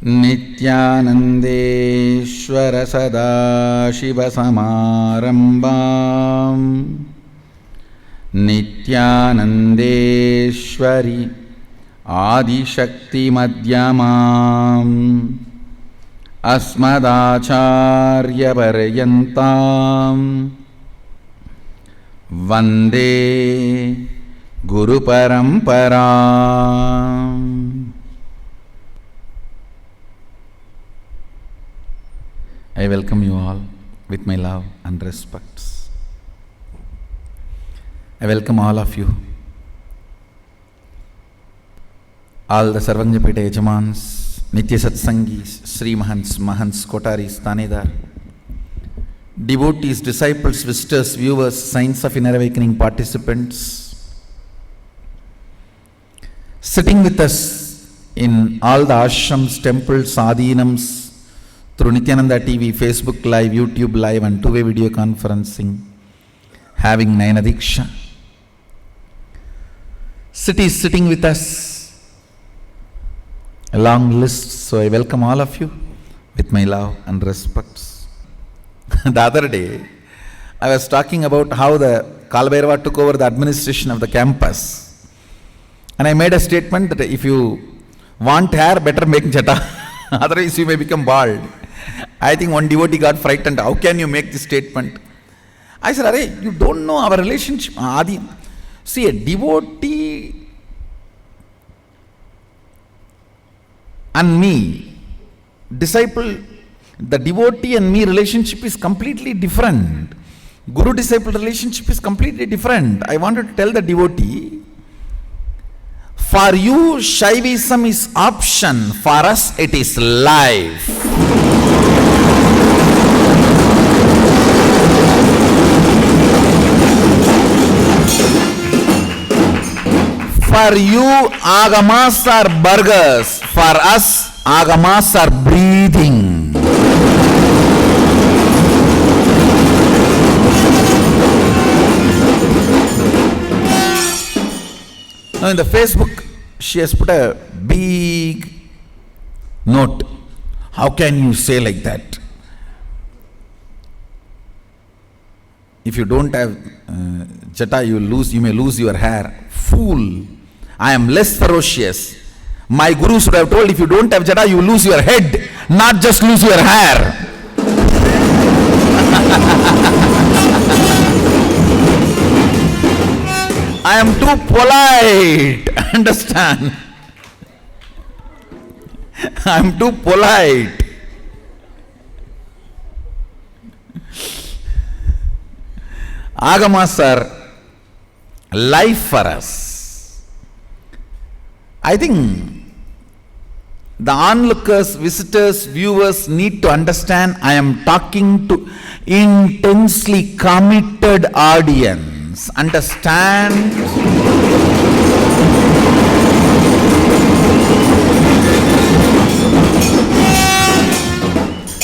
Nithyanandeshwara Sadashivasamarambam Nithyanandeshwari Adishakti Madhyamam Asmadacharya Paryantam Vande Guru Paramparam. I welcome you all with my love and respects. I welcome all of you. All the Sarvangjapeta Yajamans, Nitya Satsangis, Sri Mahants, Mahants, Kotaris, Tanedar, devotees, disciples, visitors, viewers, Science of Inner Awakening participants, sitting with us in all the ashrams, temples, sadhinams, through Nithyananda TV, Facebook Live, YouTube Live and two-way video conferencing, having Nayana Diksha. Cities sitting with us, a long list, so I welcome all of you with my love and respects. The other day, I was talking about how the Kalbhairava took over the administration of the campus. And I made a statement that if you want hair, better make jata, otherwise you may become bald. I think one devotee got frightened. How can you make this statement? I said, Arey, you don't know our relationship. Adi. See, a devotee and me, disciple, the devotee and me relationship is completely different. Guru-disciple relationship is completely different. I wanted to tell the devotee, for you, Shaivism is option. For us, it is life. For you, agamas are burgers. For us, agamas are breathing. Now in the Facebook, she has put a big note. How can you say like that? If you don't have jata, you may lose your hair. Fool! I am less ferocious. My guru should have told, if you don't have jata, you lose your head, not just lose your hair. I am too polite. Understand? I am too polite. Agamas are life for us. I think the onlookers, visitors, viewers need to understand I am talking to intensely committed audience. Understand?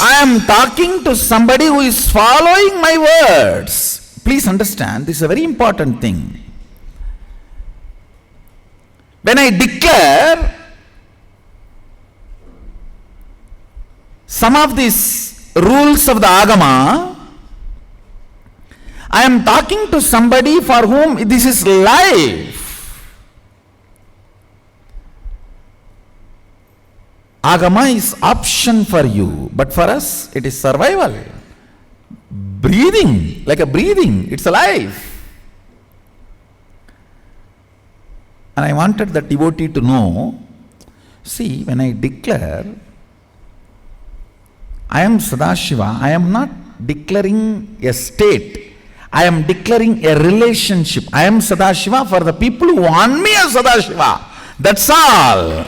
I am talking to somebody who is following my words. Please understand, this is a very important thing. When I declare some of these rules of the Agama, I am talking to somebody for whom this is life. Agama is option for you, but for us it is survival. Breathing, like a breathing, it's a life. And I wanted the devotee to know, see, when I declare, I am Sadashiva, I am not declaring a state. I am declaring a relationship. I am Sadashiva for the people who want me as Sadashiva. That's all.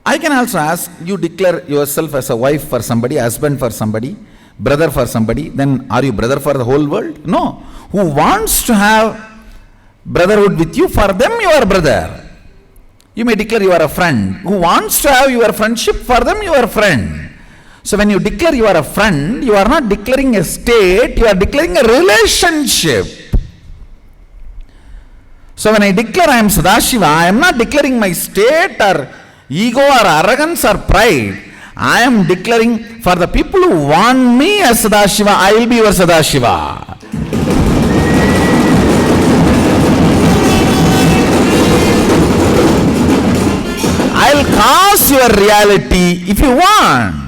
I can also ask, you declare yourself as a wife for somebody, husband for somebody, brother for somebody, then are you brother for the whole world? No. Who wants to have brotherhood with you, for them you are brother. You may declare you are a friend. Who wants to have your friendship, for them you are friend. So when you declare you are a friend, you are not declaring a state, you are declaring a relationship. So when I declare I am Sadashiva, I am not declaring my state or ego or arrogance or pride. I am declaring for the people who want me as Sadashiva, I will be your Sadashiva. I will cause your reality if you want.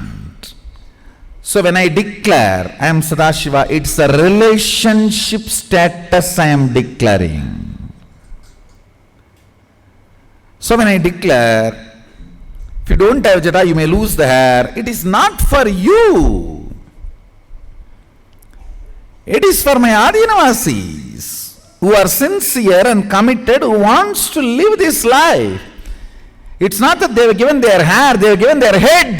So when I declare I am Sadashiva, it's a relationship status I am declaring. So when I declare, if you don't have jata, you may lose the hair, it is not for you. It is for my Adinavasis who are sincere and committed, who wants to live this life. It's not that they were given their hair, they were given their head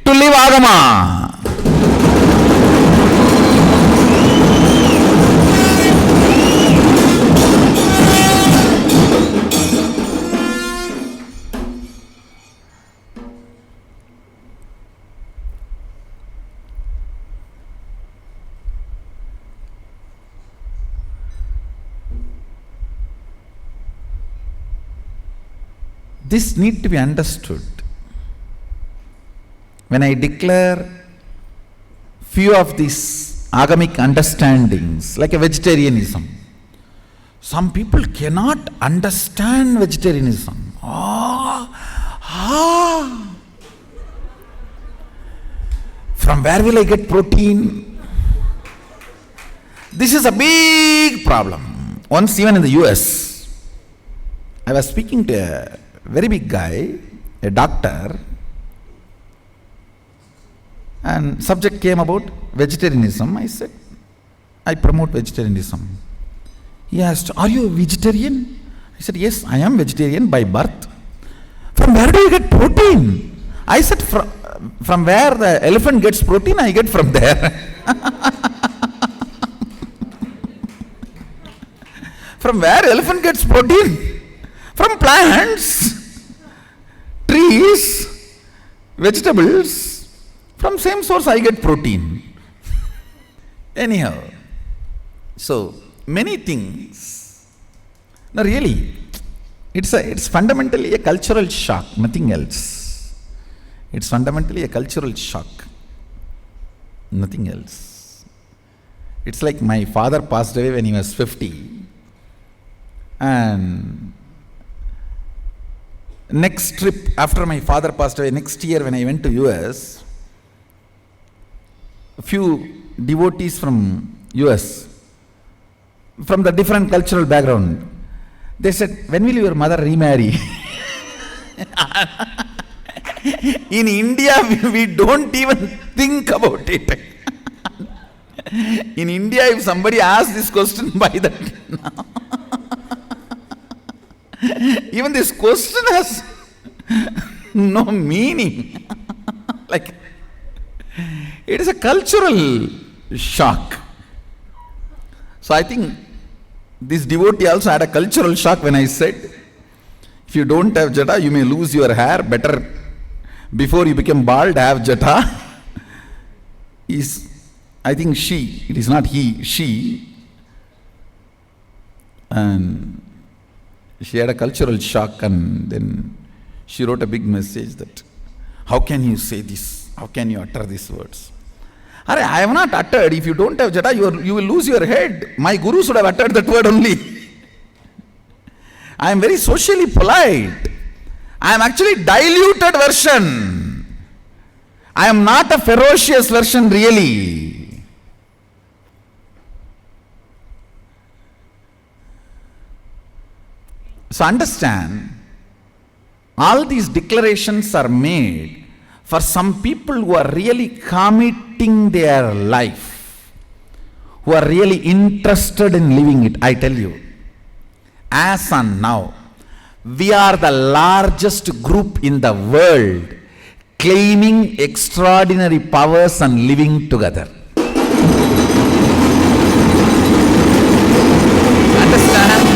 to live Agama. This need to be understood. When I declare few of these agamic understandings, like a vegetarianism, some people cannot understand vegetarianism. From where will I get protein? This is a big problem. Once, even in the US, I was speaking to a very big guy, a doctor, and subject came about vegetarianism. I said, I promote vegetarianism. He asked, are you a vegetarian? I said, yes, I am vegetarian by birth. From where do you get protein? I said, from where the elephant gets protein, I get from there. From where elephant gets protein? From plants, trees, vegetables. From same source I get protein. Anyhow, so many things. Now really, it's fundamentally a cultural shock, nothing else. It's fundamentally a cultural shock, nothing else. It's like my father passed away when he was 50, and next trip after my father passed away, next year when I went to US, a few devotees from US, from the different cultural background, they said, when will your mother remarry? In India, we don't even think about it. In India, if somebody asks this question by that, even this question has no meaning. Like, it is a cultural shock. So I think this devotee also had a cultural shock when I said, if you don't have jata, you may lose your hair. Better, before you become bald, have jata. I think she, it is not he, she. And she had a cultural shock, and then she wrote a big message that, how can you say this? How can you utter these words? I have not uttered, if you don't have jata, you will lose your head. My guru should have uttered that word only. I am very socially polite. I am actually diluted version. I am not a ferocious version really. So understand, all these declarations are made for some people who are really committing their life, who are really interested in living it. I tell you, as on now, we are the largest group in the world claiming extraordinary powers and living together. Understand?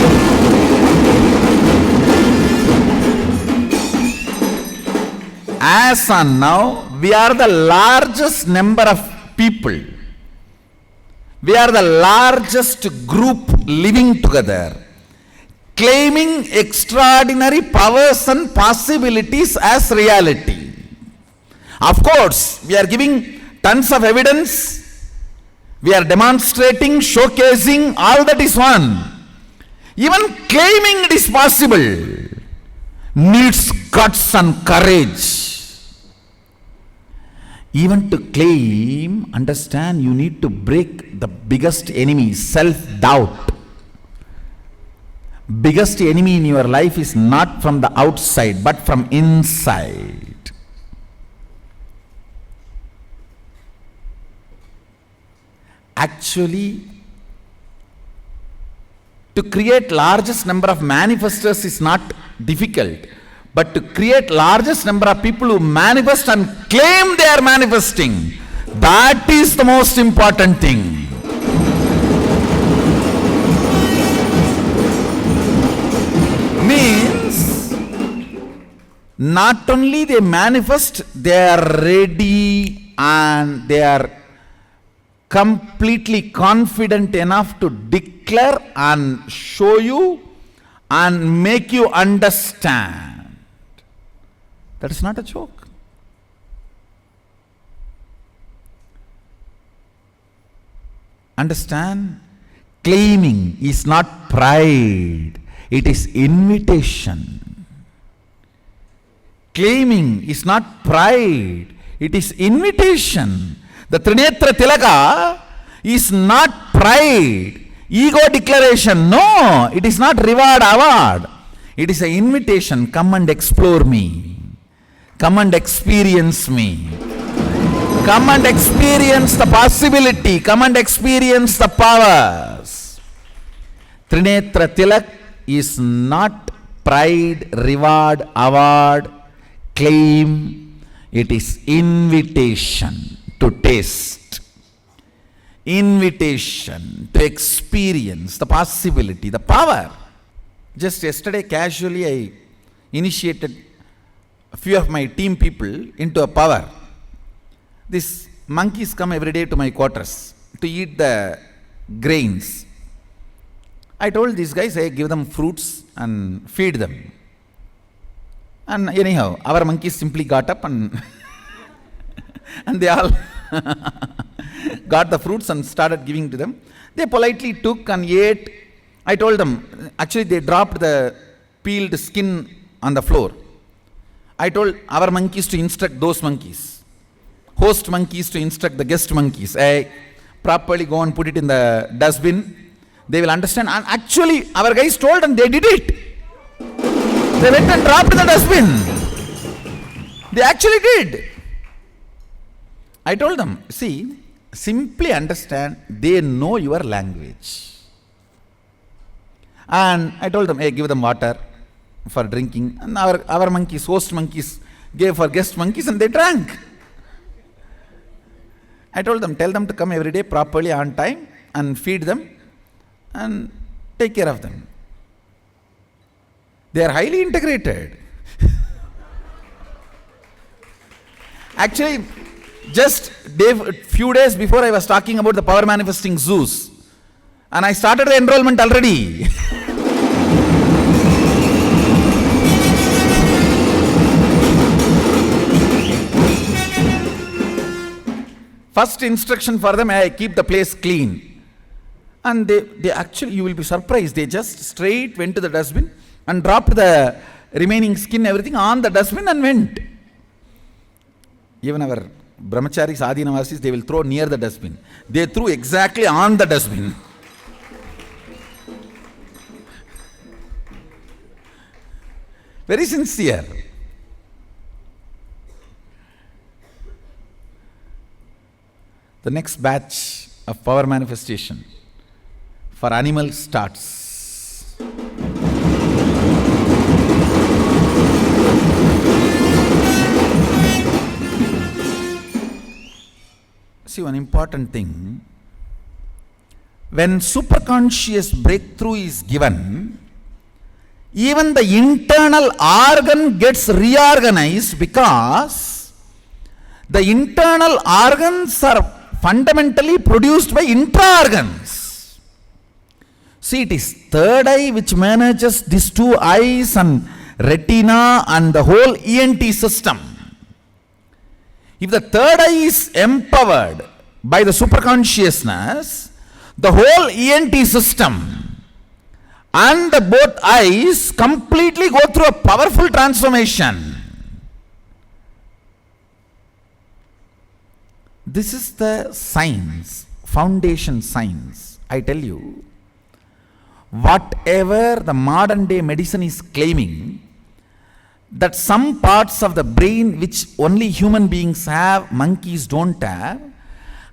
As on now, we are the largest number of people. We are the largest group living together, claiming extraordinary powers and possibilities as reality. Of course, we are giving tons of evidence. We are demonstrating, showcasing, all that is one. Even claiming it is possible needs guts and courage. Even to claim, understand, you need to break the biggest enemy, self-doubt. Biggest enemy in your life is not from the outside, but from inside. Actually, to create largest number of manifestors is not difficult, but to create largest number of people who manifest and claim they are manifesting, that is the most important thing. Means, not only they manifest, they are ready and they are completely confident enough to declare and show you and make you understand. That is not a joke. Understand? Claiming is not pride, it is invitation. Claiming is not pride, it is invitation. The Trinetra Tilaka is not pride, ego declaration. No, it is not reward, award. It is an invitation. Come and explore me. Come and experience me. Come and experience the possibility. Come and experience the powers. Trinetra Tilak is not pride, reward, award, claim. It is invitation to taste, invitation to experience the possibility, the power. Just yesterday, casually, I initiated a few of my team people into a power. These monkeys come every day to my quarters to eat the grains. I told these guys, I give them fruits and feed them. And anyhow, our monkeys simply got up and and they all got the fruits and started giving to them. They politely took and ate. I told them, actually they dropped the peeled skin on the floor. I told our monkeys to instruct those monkeys, host monkeys to instruct the guest monkeys. Hey, properly go and put it in the dustbin. They will understand. And actually our guys told them, they did it. They went and dropped in the dustbin. They actually did. I told them, see, simply understand, they know your language. And I told them, hey, give them water for drinking. And our monkeys, host monkeys, gave for guest monkeys and they drank. I told them, tell them to come every day properly on time and feed them and take care of them. They are highly integrated. Actually, just few days before I was talking about the power manifesting zoos, and I started the enrollment already. First instruction for them, I keep the place clean. And they actually, you will be surprised, they just straight went to the dustbin and dropped the remaining skin, everything on the dustbin and went. Even our brahmacharis, adinavasis, they will throw near the dustbin. They threw exactly on the dustbin. Very sincere. The next batch of power manifestation for animals starts. See, one important thing, when superconscious breakthrough is given, even the internal organ gets reorganized because The internal organs are fundamentally produced by intra-organs. See, it is third eye which manages these two eyes and retina and the whole ENT system. If the third eye is empowered by the superconsciousness, the whole ENT system and the both eyes completely go through a powerful transformation. This is the science, foundation science. I tell you, whatever the modern day medicine is claiming, that some parts of the brain which only human beings have, monkeys don't have,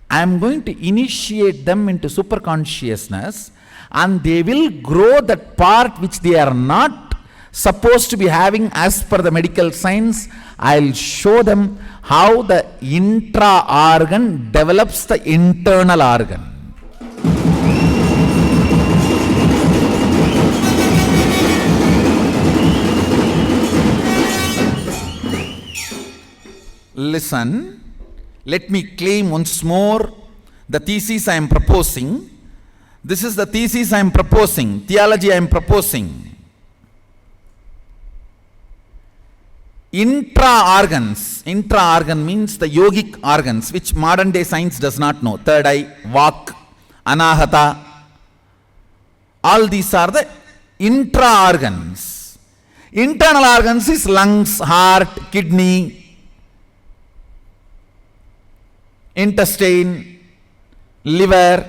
I am going to initiate them into superconsciousness, and they will grow that part which they are not supposed to be having as per the medical science. I will show them how the intra-organ develops the internal organ. Listen, let me claim once more the thesis I am proposing. This is the thesis I am proposing, theology I am proposing. Intra-organ means the yogic organs, which modern day science does not know. Third eye, vak, anahata. All these are the intra-organs. Internal organs is lungs, heart, kidney, intestine, liver,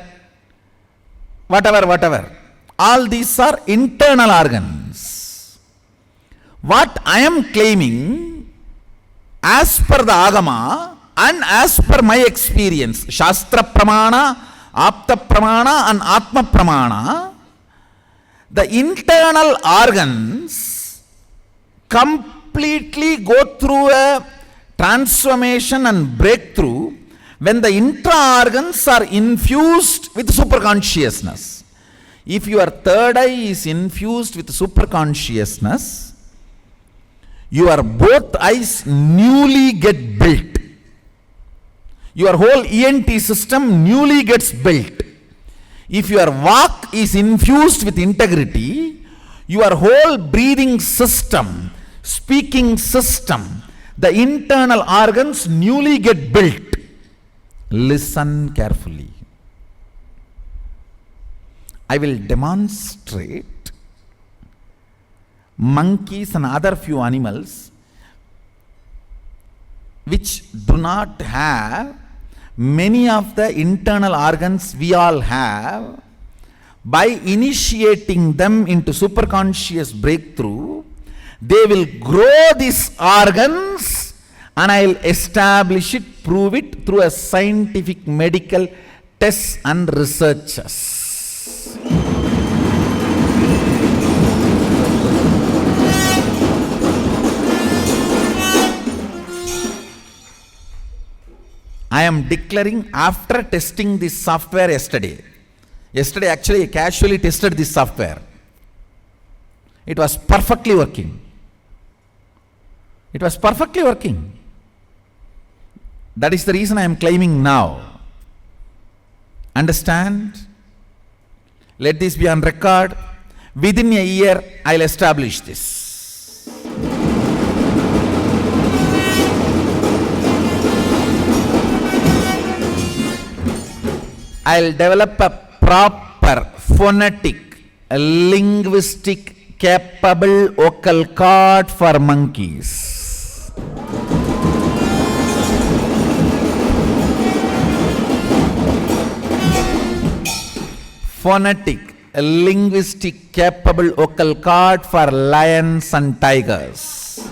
whatever. All these are internal organs. What I am claiming, as per the Agama and as per my experience, Shastra Pramana, Apta Pramana and Atma Pramana, the internal organs completely go through a transformation and breakthrough when the intra-organs are infused with superconsciousness. If your third eye is infused with superconsciousness, your both eyes newly get built. Your whole ENT system newly gets built. If your vak is infused with integrity, your whole breathing system, speaking system, the internal organs newly get built. Listen carefully. I will demonstrate monkeys and other few animals which do not have many of the internal organs we all have. By initiating them into superconscious breakthrough, they will grow these organs, and I will establish it, prove it through a scientific medical tests and researches. I am declaring after testing this software yesterday. Yesterday actually I casually tested this software. It was perfectly working. It was perfectly working. That is the reason I am claiming now. Understand? Let this be on record. Within a year I will establish this. I will develop a proper phonetic, linguistic, capable vocal cord for monkeys. Phonetic, linguistic, capable vocal cord for lions and tigers.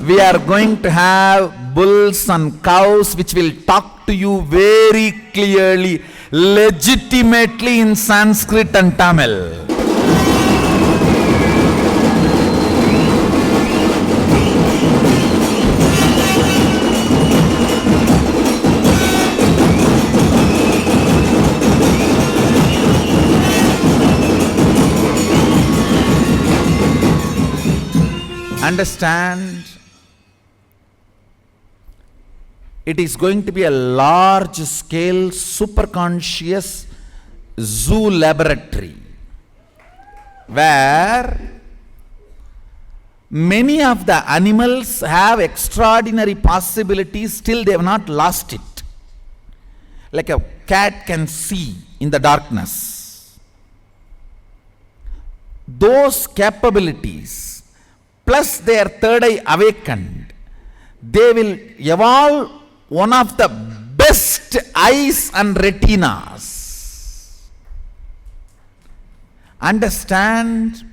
We are going to have bulls and cows which will talk to you very clearly, legitimately in Sanskrit and Tamil. Understand, it is going to be a large scale superconscious zoo laboratory where many of the animals have extraordinary possibilities, still they have not lost it. Like a cat can see in the darkness. Those capabilities, plus their third eye awakened, they will evolve one of the best eyes and retinas. Understand,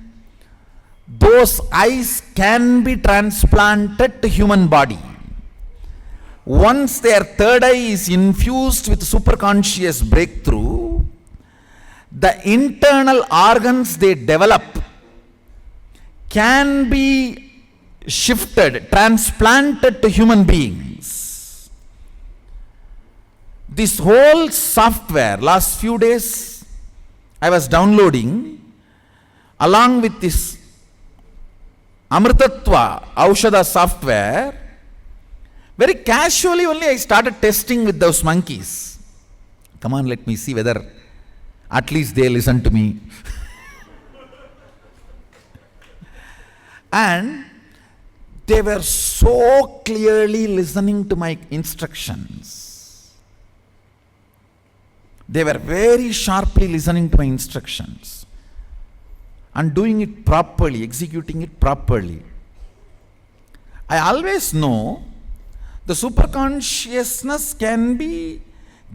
those eyes can be transplanted to human body. Once their third eye is infused with superconscious breakthrough, the internal organs they develop can be shifted, transplanted to human beings. This whole software, last few days I was downloading along with this Amritatva Aushadha software. Very casually only I started testing with those monkeys. Come on, let me see whether at least they listen to me. And they were so clearly listening to my instructions. They were very sharply listening to my instructions and doing it properly, executing it properly. I always know the superconsciousness can be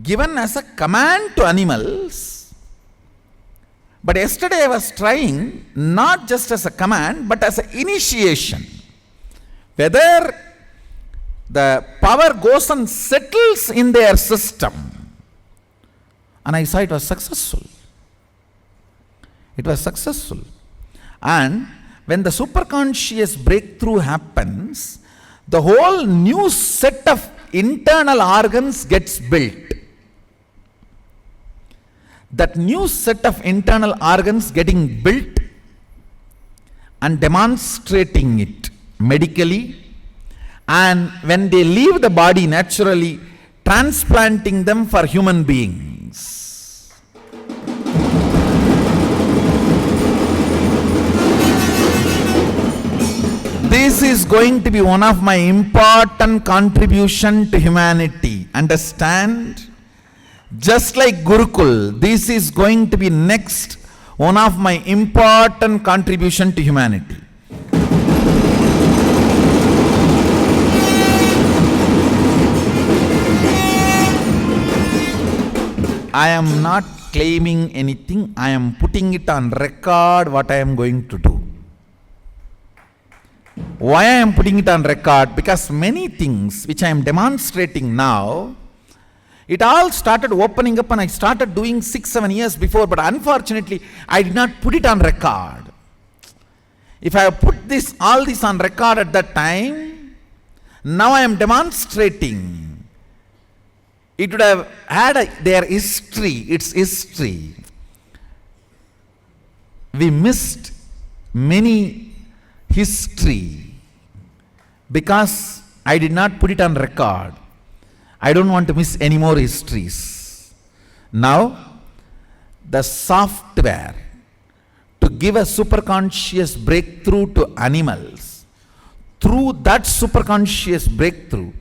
given as a command to animals. But yesterday I was trying not just as a command but as an initiation. Whether the power goes and settles in their system. And I saw it was successful. It was successful. And when the superconscious breakthrough happens, the whole new set of internal organs gets built. That new set of internal organs getting built and demonstrating it medically, and when they leave the body naturally, transplanting them for human beings. This is going to be one of my important contribution to humanity. Understand? Just like Gurukul, this is going to be next one of my important contribution to humanity. I am not claiming anything, I am putting it on record what I am going to do. Why I am putting it on record? Because many things which I am demonstrating now, it all started opening up and I started doing 6-7 years before, but unfortunately I did not put it on record. If I have put all this on record at that time, now I am demonstrating. It would have had their history, its history. We missed many history because I did not put it on record. I don't want to miss any more histories. Now, the software to give a superconscious breakthrough to animals, through that superconscious breakthrough,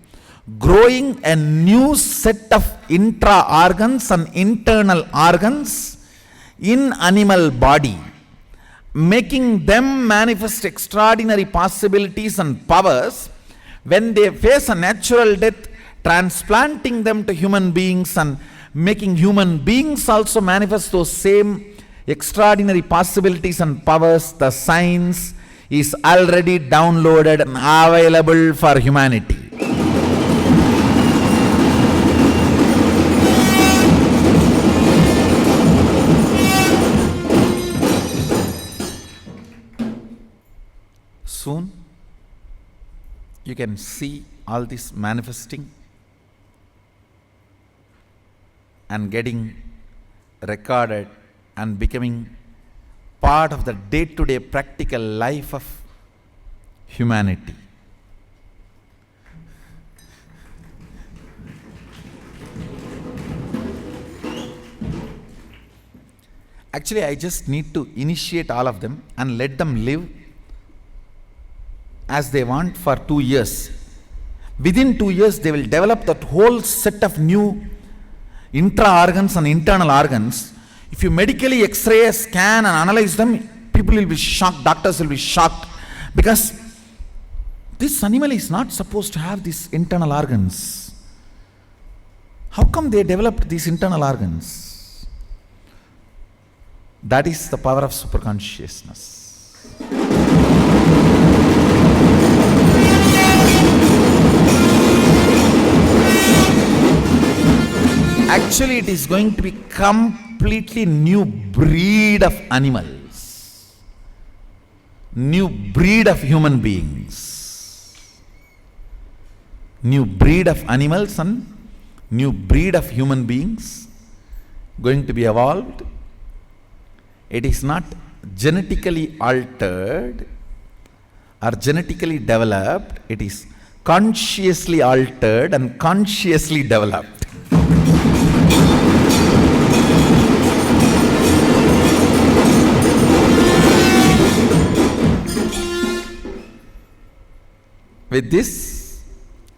growing a new set of intra-organs and internal organs in animal body, making them manifest extraordinary possibilities and powers when they face a natural death, transplanting them to human beings and making human beings also manifest those same extraordinary possibilities and powers. The science is already downloaded and available for humanity. Soon you can see all this manifesting and getting recorded and becoming part of the day-to-day practical life of humanity. Actually, I just need to initiate all of them and let them live as they want for 2 years. Within 2 years, they will develop that whole set of new intra-organs and internal organs. If you medically X-ray, scan and analyze them, people will be shocked, doctors will be shocked, because this animal is not supposed to have these internal organs. How come they developed these internal organs? That is the power of superconsciousness. Actually, it is going to be completely new breed of animals, new breed of human beings, new breed of animals and new breed of human beings going to be evolved. It is not genetically altered or genetically developed, it is consciously altered and consciously developed. With this,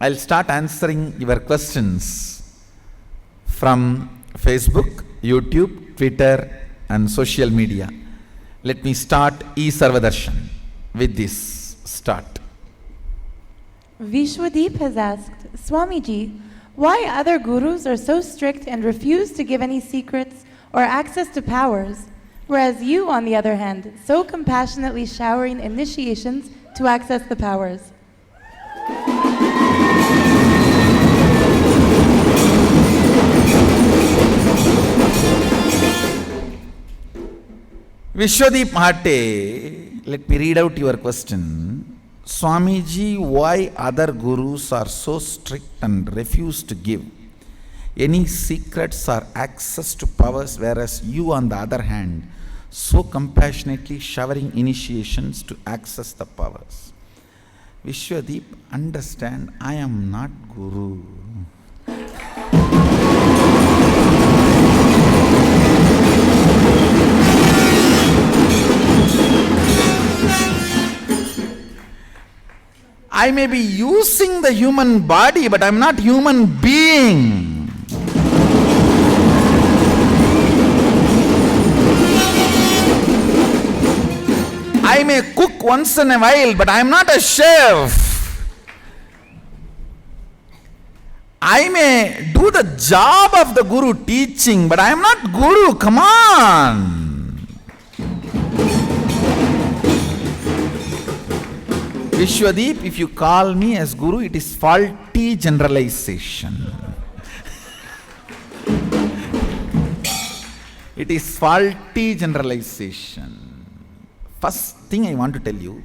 I'll start answering your questions from Facebook, YouTube, Twitter and social media. Let me start E-Sarvadarshan with this. Start. Vishwadeep has asked, Swamiji, why other gurus are so strict and refuse to give any secrets or access to powers, whereas you, on the other hand, so compassionately showering initiations to access the powers? Vishwadeep Mahate, let me read out your question. Swamiji, why other gurus are so strict and refuse to give any secrets or access to powers, whereas you, on the other hand, so compassionately showering initiations to access the powers? Vishwadeep, understand, I am not guru. I may be using the human body, but I am not human being. I may cook once in a while, but I am not a chef. I may do the job of the guru teaching, but I am not guru. Come on. Vishwadeep, if you call me as guru, it is faulty generalization. It is faulty generalization. First thing I want to tell you,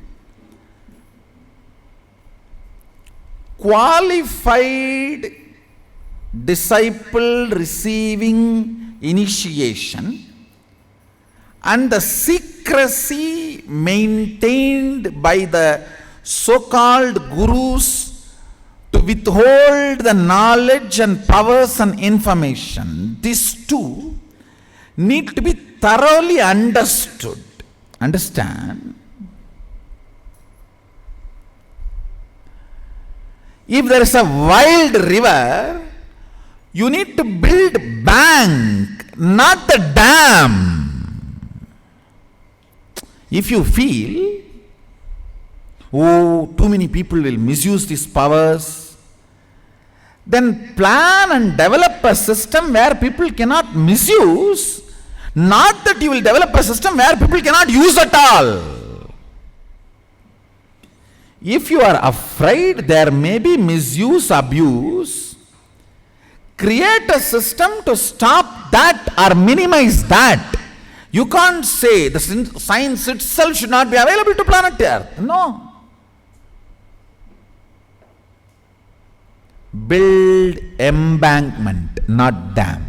qualified disciple receiving initiation and the secrecy maintained by the so-called gurus to withhold the knowledge and powers and information, these two need to be thoroughly understood. Understand? If there is a wild river, you need to build bank, not the dam. If you feel, oh, too many people will misuse these powers, then plan and develop a system where people cannot misuse, not that you will develop a system where people cannot use at all. If you are afraid there may be misuse, abuse, create a system to stop that or minimize that. You can't say the science itself should not be available to planet Earth. No. Build embankment, not dam.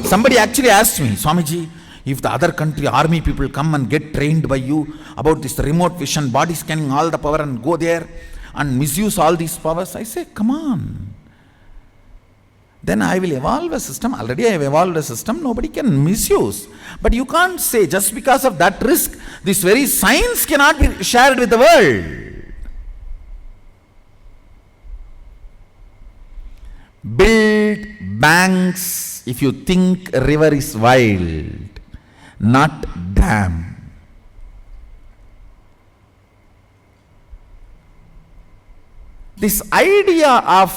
Somebody actually asked me, Swamiji, if the other country army people come and get trained by you about this remote vision, body scanning, all the power, and go there and misuse all these powers, I say, come on. Then I will evolve a system. Already I have evolved a system. Nobody can misuse. But you can't say just because of that risk, this very science cannot be shared with the world. Build banks if you think a river is wild, not dam. This idea of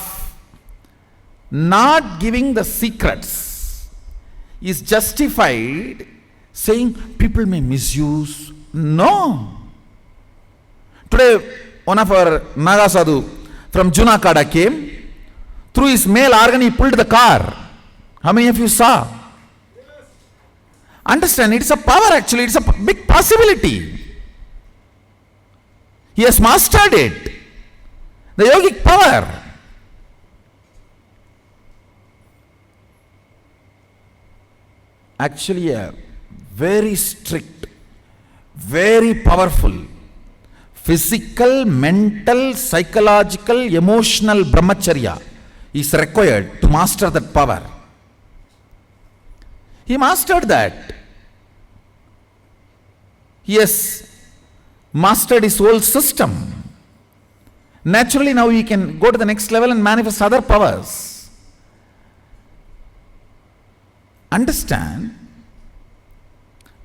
not giving the secrets is justified, saying people may misuse. No. Today, one of our Naga Sadhu from Junakada came. Through his male organ, he pulled the car. How many of you saw? Understand, it's a power actually, it's a big possibility. He has mastered it. The yogic power. Actually a very strict, very powerful physical, mental, psychological, emotional brahmacharya is required to master that power. He mastered that. He has mastered his whole system. Naturally now he can go to the next level and manifest other powers. Understand,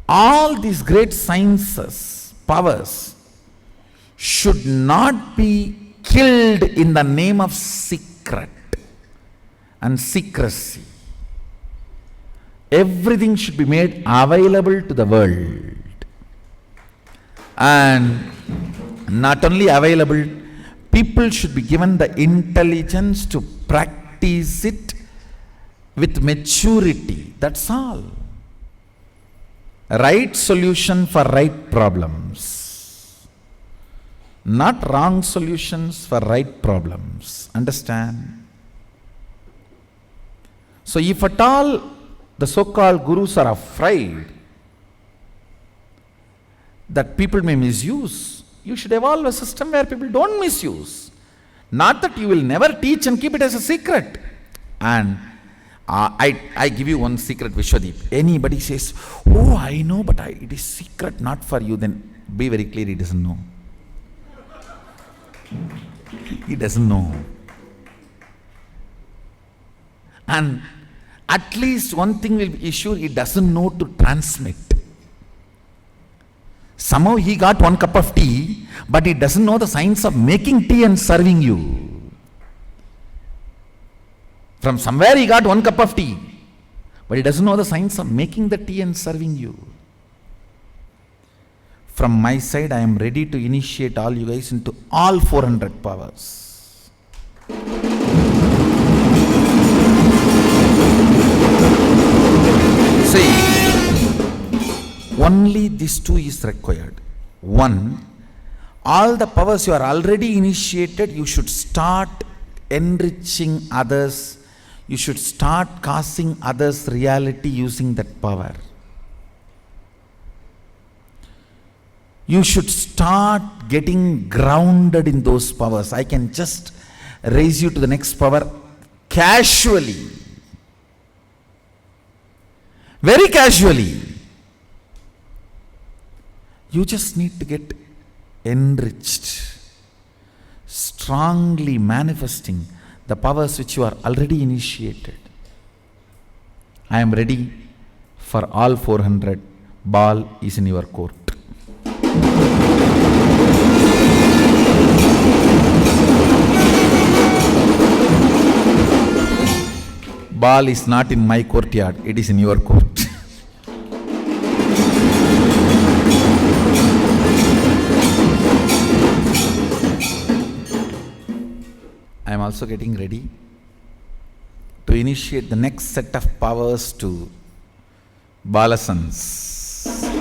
all these great sciences, powers, should not be killed in the name of secret and secrecy. Everything should be made available to the world. And not only available, people should be given the intelligence to practice it with maturity. That's all. Right solution for right problems. Not wrong solutions for right problems. Understand? So if at all the so-called gurus are afraid that people may misuse, you should evolve a system where people don't misuse. Not that you will never teach and keep it as a secret. And I give you one secret, Vishwadeep. Anybody says, oh, I know, but it is secret, not for you, then be very clear, he doesn't know. He doesn't know. And at least one thing will be sure, he doesn't know to transmit. Somehow he got one cup of tea, but he doesn't know the science of making tea and serving you. From somewhere he got one cup of tea, but he doesn't know the science of making the tea and serving you. From my side, I am ready to initiate all you guys into all 400 powers. See, only these two is required. One, all the powers you are already initiated, you should start enriching others. You should start causing others reality using that power. You should start getting grounded in those powers. I can just raise you to the next power casually. Very casually. You just need to get enriched. Strongly manifesting the powers which you are already initiated. I am ready for all 400. Ball is in your court. Ball is not in my courtyard, it is in your court. I am also getting ready to initiate the next set of powers to Balasans.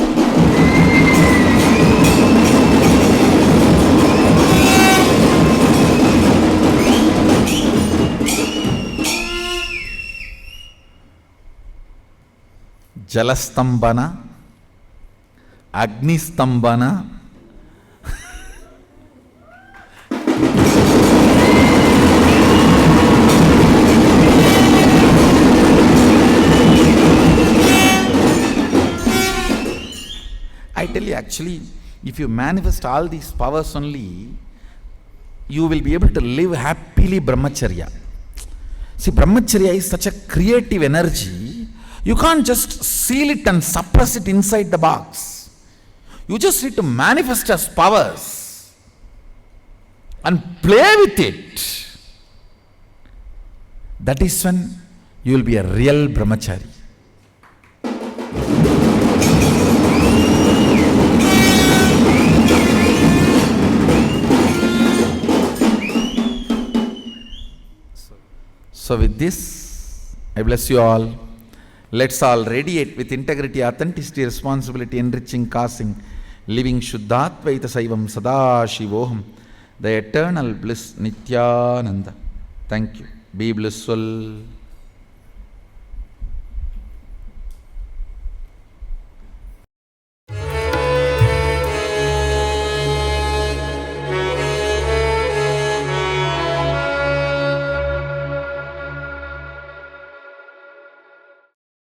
Jalastambana, Agnistambana, I tell you, actually, if you manifest all these powers only, you will be able to live happily brahmacharya. See, brahmacharya is such a creative energy. You can't just seal it and suppress it inside the box. You just need to manifest as powers and play with it. That is when you will be a real brahmachari. So with this, I bless you all. Let's all radiate with integrity, authenticity, responsibility, enriching, causing, living Shuddhatvaita Saivam Sadashivoham, the eternal bliss Nithyananda. Thank you. Be blissful.